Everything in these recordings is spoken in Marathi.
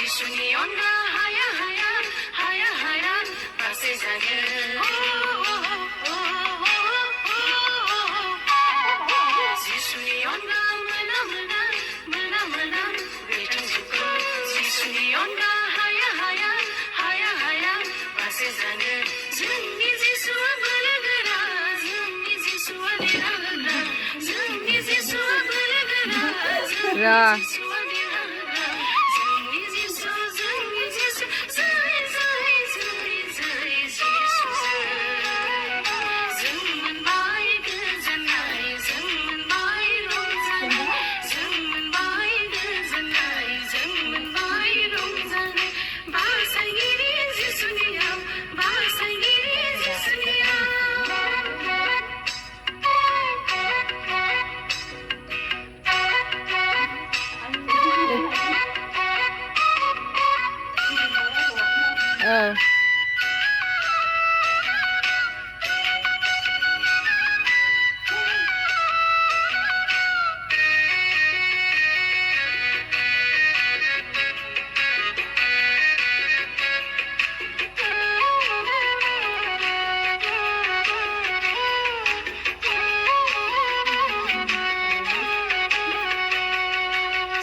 जिसुनि अनगा हाया हाया हाया हाया फारसे जानो जिसुनि अनगा मोना मोना मोना मोना बिथांजोखौ जिसुनि अनगा हाया हाया हाया हाया फारसे जानो जोंनि जिसुआ बोलोगोरा जोंनि जिसुआ देरहागोन जोंनि जिसुआ बोलोगोरा जोंनि जिसुआ देरहागोन जोंनि जिसु जोंनि जिसु जय जय जय जय जिसु जों मोनबाय गोजोननाय जों मोनबाय रंजानाय जों मोनबाय गोजोननाय जों मोनबाय रंजानाय बासायगिरि जिसुनियाव बासायगिरि जिसुनियाव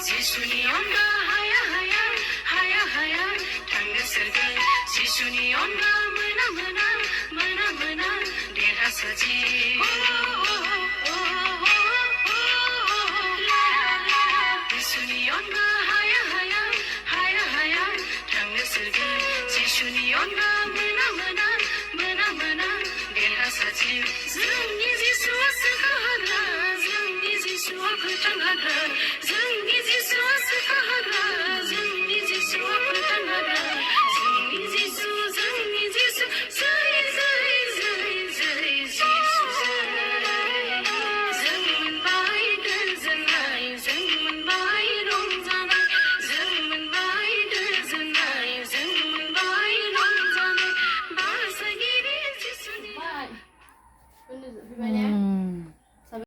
जिसुनि अनगा हाया हाया हाया हाया थांनो सोरगोन जिसुनि अनगा मोना मोना मोना मोना देरहासारथि जिसुनि अनगा हाया हाया हाया हाया थांनो सोरगोन जिसुनि अनगा मोना मोना मोना मोना देरहासारथि जोंनि जिसुआ सोखाहाग्रा जोंनि जिसुआ फोथांहाग्रा